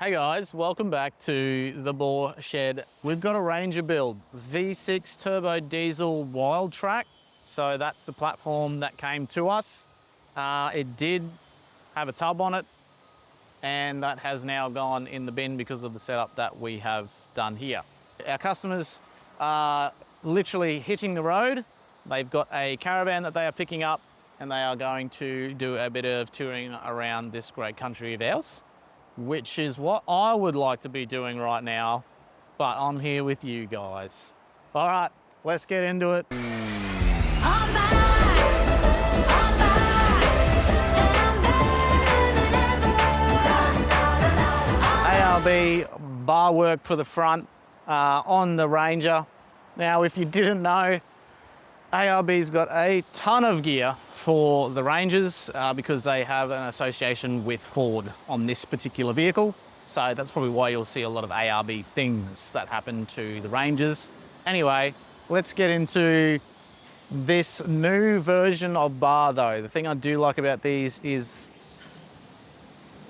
Hey guys, welcome back to the Boar Shed. We've got a Ranger build, V6 turbo diesel wild track. So that's the platform that came to us. It did have a tub on it, and that has now gone in the bin because of the setup that we have done here. Our customers are literally hitting the road. They've got a caravan that they are picking up, and they are going to do a bit of touring around this great country of ours, which is what I would like to be doing right now, but I'm here with you guys. All right, let's get into it. ARB bar work for the front on the Ranger. Now, if you didn't know, ARB's got a ton of gear for the Rangers because they have an association with Ford on this particular vehicle. So that's probably why you'll see a lot of ARB things that happen to the Rangers. Anyway, let's get into this new version of bar though. The thing I do like about these is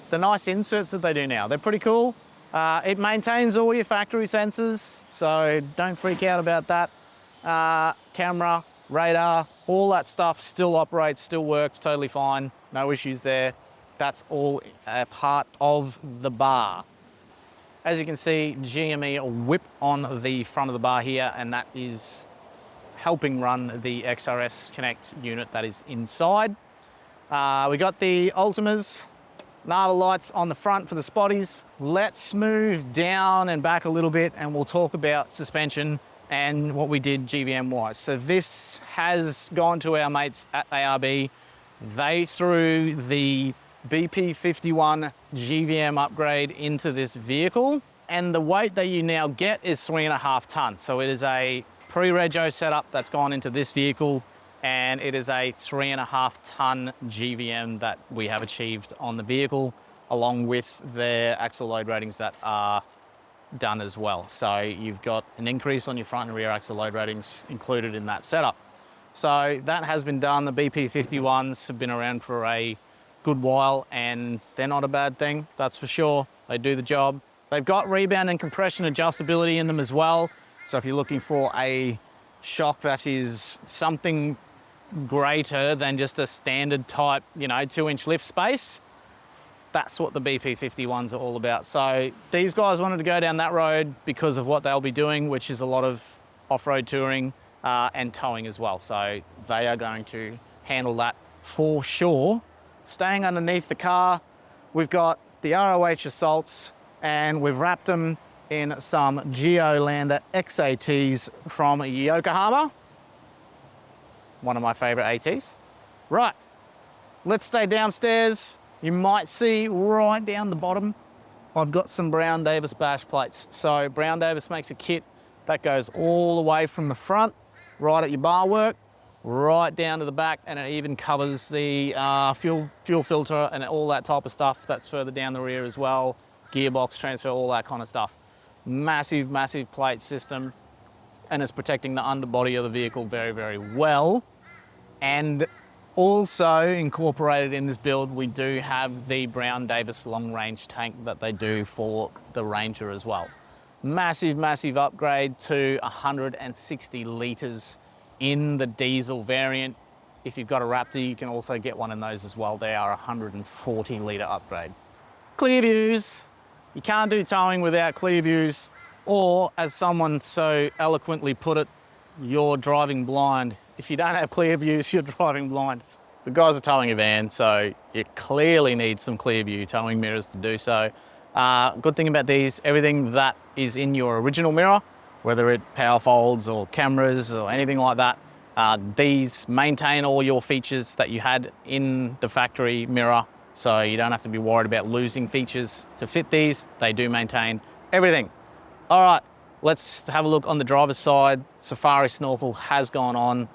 the nice inserts that they do now. They're pretty cool. It maintains all your factory sensors, so don't freak out about that. Camera, radar, all that stuff still operates, still works totally fine. No issues there. That's all a part of the bar. As you can see, GME whip on the front of the bar here, and that is helping run the XRS Connect unit that is inside. We got the Ultimas, Nava lights on the front for the spotties. Let's move down and back a little bit and we'll talk about suspension and what we did GVM wise. So this has gone to our mates at ARB. They threw the BP51 GVM upgrade into this vehicle, and the weight that you now get is 3.5 tons. So it is a pre-rego setup that's gone into this vehicle, and it is a 3.5 ton GVM that we have achieved on the vehicle, along with their axle load ratings that are done as well. So you've got an increase on your front and rear axle load ratings included in that setup. So that has been done. The BP51s have been around for a good while, and they're not a bad thing, that's for sure. They do the job. They've got rebound and compression adjustability in them as well. So if you're looking for a shock that is something greater than just a standard type, 2-inch lift space, that's what the BP51s are all about. So these guys wanted to go down that road because of what they'll be doing, which is a lot of off-road touring and towing as well. So they are going to handle that for sure. Staying underneath the car, we've got the ROH Assaults, and we've wrapped them in some Geolander XATs from Yokohama. One of my favorite ATs. Right, let's stay downstairs. You might see right down the bottom, I've got some Brown Davis bash plates. So Brown Davis makes a kit that goes all the way from the front, right at your bar work, right down to the back, and it even covers the fuel filter and all that type of stuff that's further down the rear as well, gearbox transfer, all that kind of stuff. Massive, massive plate system, and it's protecting the underbody of the vehicle very, very well. And also incorporated in this build, we do have the Brown Davis long range tank that they do for the Ranger as well. Massive, massive upgrade to 160 litres in the diesel variant. If you've got a Raptor, you can also get one in those as well. They are 140 litre upgrade. Clear views. You can't do towing without clear views, or as someone so eloquently put it, you're driving blind. If you don't have clear views, you're driving blind. The guys are towing a van, so you clearly need some clear view towing mirrors to do so. Good thing about these, everything that is in your original mirror, whether it power folds or cameras or anything like that, these maintain all your features that you had in the factory mirror, so you don't have to be worried about losing features to fit these. They do maintain everything. All right, let's have a look on the driver's side. Safari Snorkel has gone on.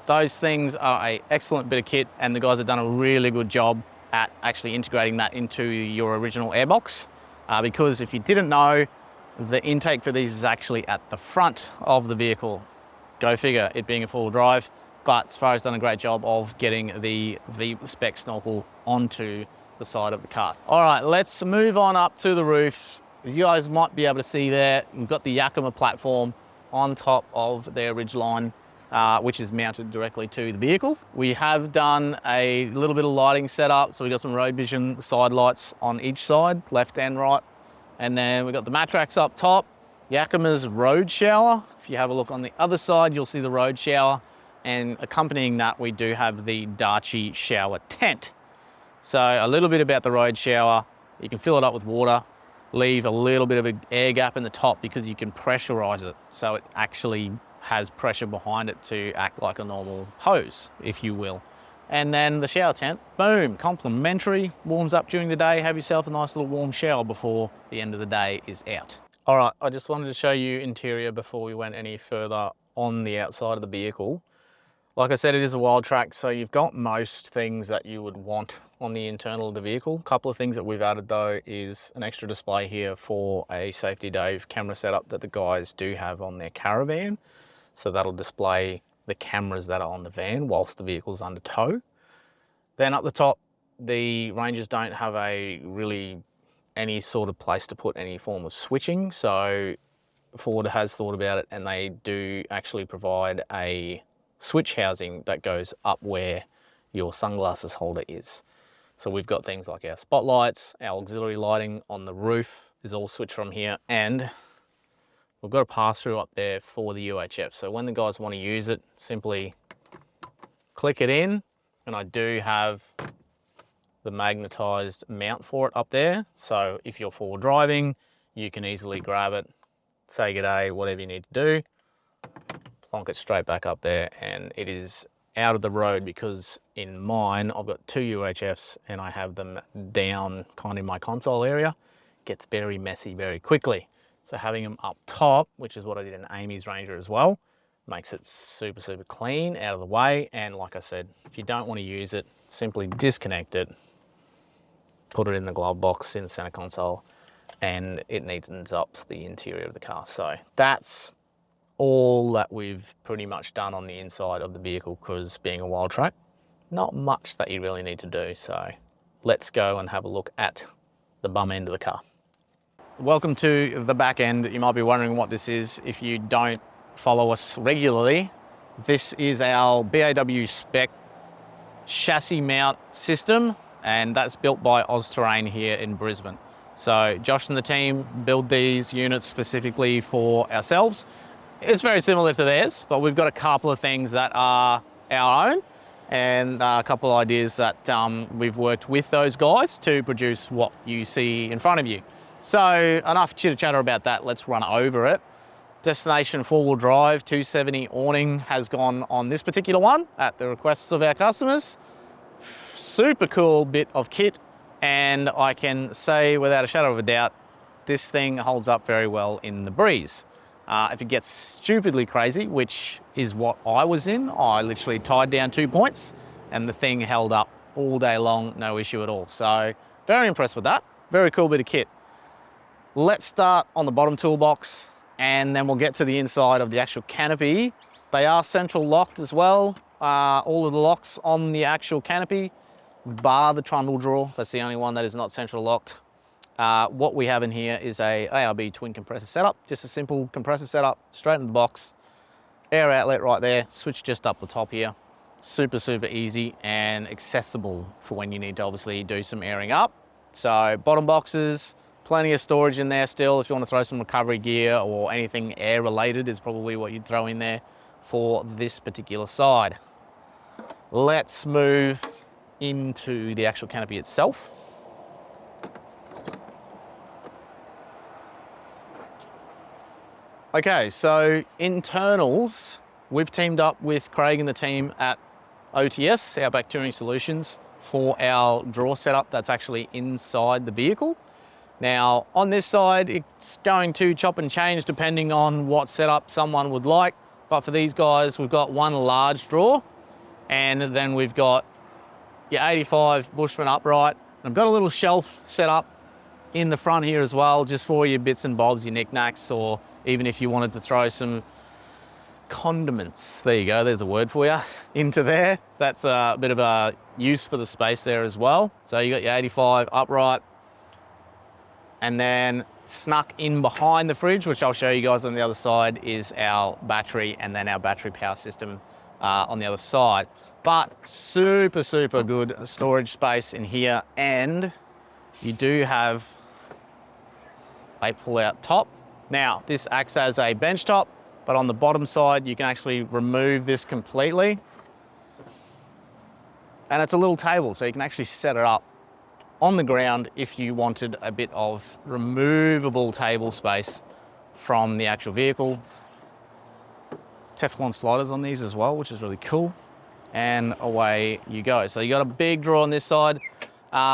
Those things are an excellent bit of kit, and the guys have done a really good job at actually integrating that into your original airbox. Because if you didn't know, the intake for these is actually at the front of the vehicle. Go figure, it being a full drive. But Safari's done a great job of getting the V-spec Snorkel onto the side of the car. All right, let's move on up to the roof. As you guys might be able to see there, we've got the Yakima platform on top of their ridgeline, which is mounted directly to the vehicle. We have done a little bit of lighting setup, so we've got some road vision side lights on each side, left and right. And then we've got the Matrax up top, Yakima's road shower. If you have a look on the other side, you'll see the road shower. And accompanying that, we do have the Dachi shower tent. So a little bit about the road shower. You can fill it up with water, leave a little bit of an air gap in the top because you can pressurize it. So it actually has pressure behind it to act like a normal hose, if you will. And then the shower tent, boom, complimentary, warms up during the day. Have yourself a nice little warm shower before the end of the day is out. All right, I just wanted to show you interior before we went any further on the outside of the vehicle. Like I said, it is a wild track, so you've got most things that you would want on the internal of the vehicle. A couple of things that we've added though is an extra display here for a Safety Dave camera setup that the guys do have on their Caravan. So that'll display the cameras that are on the van whilst the vehicle's under tow. Then up the top, the Rangers don't have any sort of place to put any form of switching. So Ford has thought about it, and they do actually provide a switch housing that goes up where your sunglasses holder is. So we've got things like our spotlights, our auxiliary lighting on the roof is all switched from here, and we've got a pass-through up there for the UHF. So when the guys want to use it, simply click it in, and I do have the magnetized mount for it up there. So if you're forward driving, you can easily grab it, say g'day, whatever you need to do, plonk it straight back up there, and it is out of the road because in mine, I've got two UHFs and I have them down kind of in my console area. It gets very messy very quickly. So having them up top, which is what I did in Amy's Ranger as well, makes it super, super clean, out of the way. And like I said, if you don't want to use it, simply disconnect it, put it in the glove box in the center console, and it neatens up the interior of the car. So that's all that we've pretty much done on the inside of the vehicle, because being a wild track, not much that you really need to do. So let's go and have a look at the bum end of the car. Welcome to the back end. You might be wondering what this is if you don't follow us regularly. This is our BAW spec chassis mount system, and that's built by Austerrain here in Brisbane. So Josh and the team build these units specifically for ourselves. It's very similar to theirs, but we've got a couple of things that are our own, and a couple of ideas that we've worked with those guys to produce what you see in front of you. So enough chitter chatter about that, let's run over it. Destination 4-wheel drive 270 awning has gone on this particular one at the requests of our customers. Super cool bit of kit, and I can say without a shadow of a doubt, this thing holds up very well in the breeze. If it gets stupidly crazy, which is what I was in, I literally tied down 2 points and the thing held up all day long, no issue at all. So very impressed with that. Very cool bit of kit. Let's start on the bottom toolbox, and then we'll get to the inside of the actual canopy. They are central locked as well. All of the locks on the actual canopy, bar the trundle drawer. That's the only one that is not central locked. What we have in here is a ARB twin compressor setup, just a simple compressor setup, straight in the box, air outlet right there, switch just up the top here. Super, super easy and accessible for when you need to obviously do some airing up. So bottom boxes, plenty of storage in there still. If you want to throw some recovery gear or anything air related is probably what you'd throw in there for this particular side. Let's move into the actual canopy itself. Okay, so internals, we've teamed up with Craig and the team at OTS, Outback Touring Solutions, for our drawer setup that's actually inside the vehicle. Now, on this side, it's going to chop and change depending on what setup someone would like. But for these guys, we've got one large drawer, and then we've got your 85 Bushman upright. I've got a little shelf set up in the front here as well, just for your bits and bobs, your knickknacks, or even if you wanted to throw some condiments. There you go, there's a word for you, into there. That's a bit of a use for the space there as well. So you got your 85 upright, and then snuck in behind the fridge, which I'll show you guys on the other side, is our battery, and then our battery power system on the other side. But super, super good storage space in here. And you do have a pull-out top. Now, this acts as a bench top, but on the bottom side, you can actually remove this completely. And it's a little table, so you can actually set it up on the ground if you wanted a bit of removable table space from the actual vehicle. Teflon sliders on these as well, which is really cool. And away you go. So you got a big drawer on this side.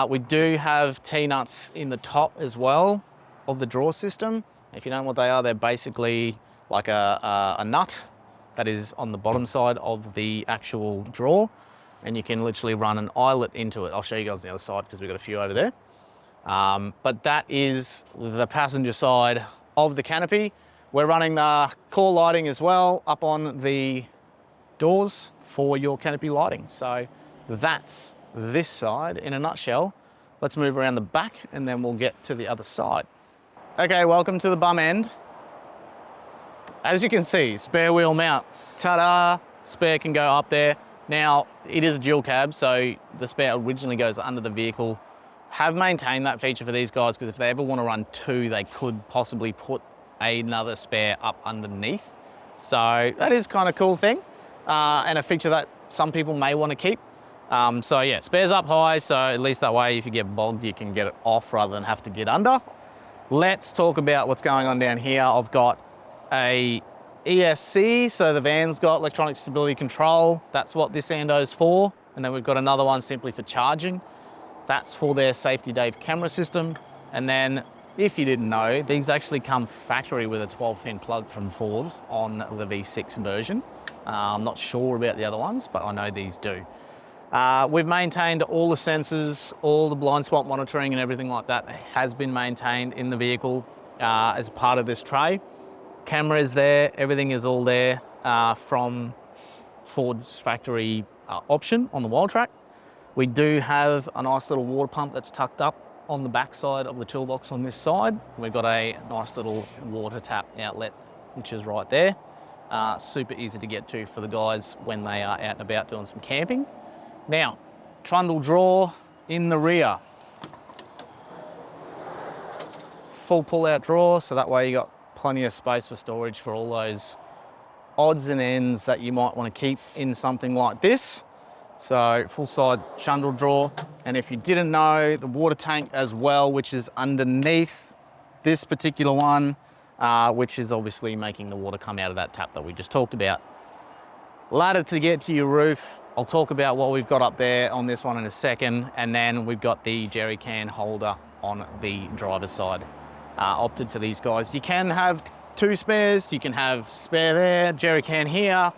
We do have T-nuts in the top as well of the drawer system. If you don't know what they are, they're basically like a nut that is on the bottom side of the actual drawer, and you can literally run an eyelet into it. I'll show you guys on the other side because we've got a few over there. But that is the passenger side of the Canopy. We're running the core lighting as well up on the doors for your Canopy lighting. So that's this side in a nutshell. Let's move around the back and then we'll get to the other side. Okay, welcome to the bum end. As you can see, spare wheel mount. Ta-da! Spare can go up there. Now, it is a dual cab, so the spare originally goes under the vehicle. Have maintained that feature for these guys because if they ever want to run two, they could possibly put another spare up underneath. So that is kind of cool thing, and a feature that some people may want to keep. So yeah, spares up high, so at least that way if you get bogged, you can get it off rather than have to get under. Let's talk about what's going on down here. I've got a ESC, so the van's got electronic stability control. That's what this endo's for. And then we've got another one simply for charging. That's for their Safety Dave camera system. And then, if you didn't know, these actually come factory with a 12-pin plug from Ford on the V6 version. I'm not sure about the other ones, but I know these do. We've maintained all the sensors, all the blind spot monitoring and everything like that has been maintained in the vehicle as part of this tray. Camera is there, everything is all there from Ford's factory option on the Wild Track. We do have a nice little water pump that's tucked up on the back side of the toolbox on this side. We've got a nice little water tap outlet, which is right there. Super easy to get to for the guys when they are out and about doing some camping. Now, trundle drawer in the rear. Full pull-out drawer, so that way you got plenty of space for storage for all those odds and ends that you might want to keep in something like this. So full side trundle drawer. And if you didn't know, the water tank as well, which is underneath this particular one, which is obviously making the water come out of that tap that we just talked about. Ladder to get to your roof. I'll talk about what we've got up there on this one in a second. And then we've got the jerry can holder on the driver's side. Opted for these guys. You can have two spares, you can have spare there, jerry can here,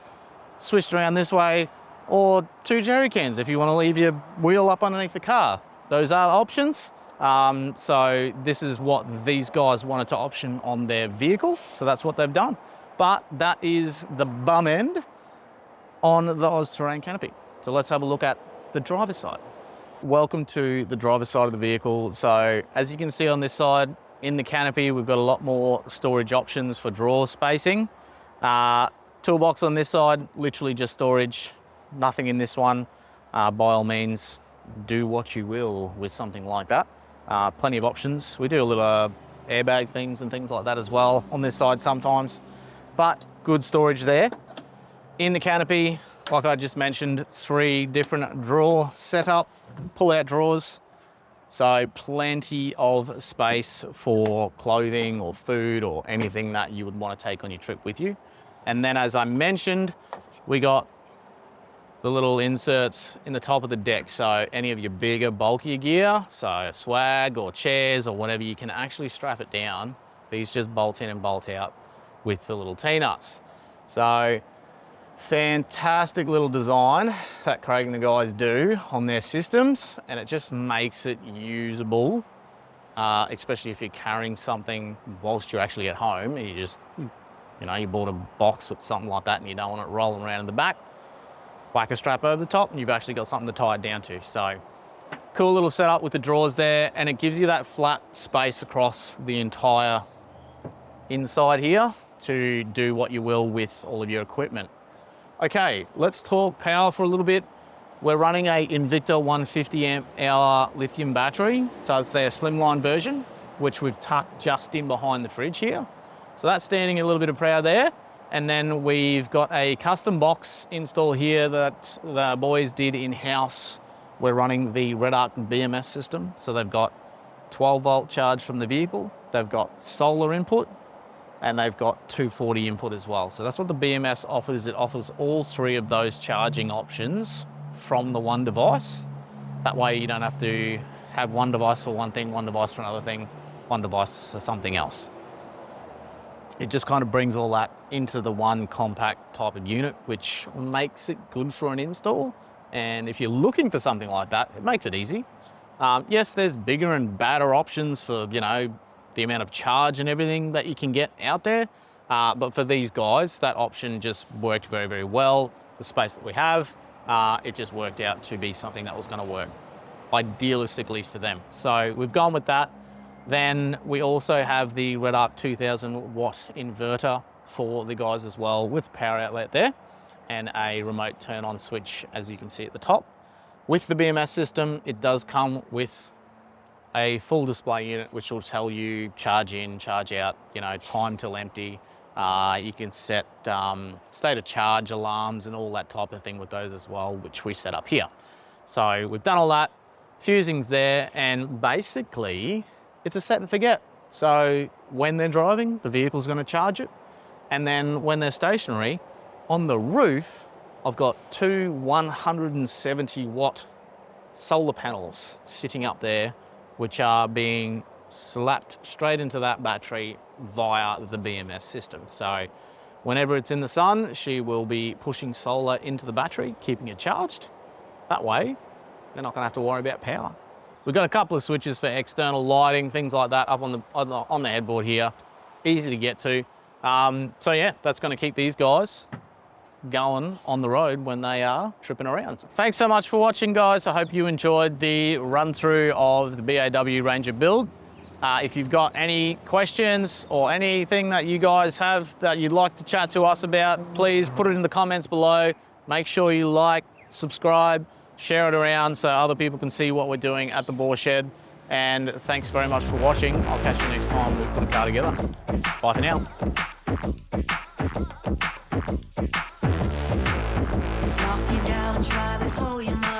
switched around this way, or two jerry cans if you want to leave your wheel up underneath the car. Those are options. So this is what these guys wanted to option on their vehicle, so that's what they've done. But that is the bum end on the Austerrain Canopy. So let's have a look at the driver's side. Welcome to the driver's side of the vehicle. So as you can see on this side, in the Canopy, we've got a lot more storage options for drawer spacing. Toolbox on this side, literally just storage, nothing in this one. By all means, do what you will with something like that. Plenty of options. We do a little airbag things and things like that as well on this side sometimes, but good storage there. In the Canopy, like I just mentioned, 3 different drawer setup, pull-out drawers. So plenty of space for clothing or food or anything that you would want to take on your trip with you. And then as I mentioned, we got the little inserts in the top of the deck. So any of your bigger, bulkier gear, so swag or chairs or whatever, you can actually strap it down. These just bolt in and bolt out with the little T-nuts. So fantastic little design that Craig and the guys do on their systems, and it just makes it usable, especially if you're carrying something whilst you're actually at home and you just You know, you bought a box or something like that and you don't want it rolling around in the back, whack a strap over the top and you've actually got something to tie it down to. So cool little setup with the drawers there, and it gives you that flat space across the entire inside here to do what you will with all of your equipment. Okay, let's talk power for a little bit. We're running a Invicta 150 amp hour lithium battery. So it's their slimline version, which we've tucked just in behind the fridge here. So that's standing a little bit of power there. And then we've got a custom box install here that the boys did in-house. We're running the Red Arc BMS system. So they've got 12 volt charge from the vehicle. They've got solar input and they've got 240 input as well. So that's what the BMS offers. It offers all three of those charging options from the one device. That way you don't have to have one device for one thing, one device for another thing, one device for something else. It just kind of brings all that into the one compact type of unit, which makes it good for an install. And if you're looking for something like that, it makes it easy. Yes, there's bigger and badder options for, you know, the amount of charge and everything that you can get out there. But for these guys, that option just worked very, very well. The space that we have, it just worked out to be something that was going to work idealistically for them. So we've gone with that. Then we also have the Red Arc 2000 watt inverter for the guys as well, with power outlet there and a remote turn on switch, as you can see at the top. With the BMS system, it does come with a full display unit, which will tell you charge in, charge out, you know, time till empty. You can set state of charge alarms and all that type of thing with those as well, which we set up here. So we've done all that, fusing's there, and basically it's a set and forget. So when they're driving, the vehicle's going to charge it. And then when they're stationary, on the roof, I've got two 170 watt solar panels sitting up there, which are being slapped straight into that battery via the BMS system. So whenever it's in the sun, she will be pushing solar into the battery, keeping it charged. That way, they're not going to have to worry about power. We've got a couple of switches for external lighting, things like that up on the headboard here. Easy to get to. So yeah, that's going to keep these guys going on the road when they are tripping around. Thanks so much for watching, guys. I hope you enjoyed the run through of the BAW Ranger build. If you've got any questions or anything that you guys have that you'd like to chat to us about, please put it in the comments below. Make sure you like, subscribe, share it around so other people can see what we're doing at the Boar Shed. And thanks very much for watching. I'll catch you next time we put a car together. Bye for now. Knock me down, try before you know.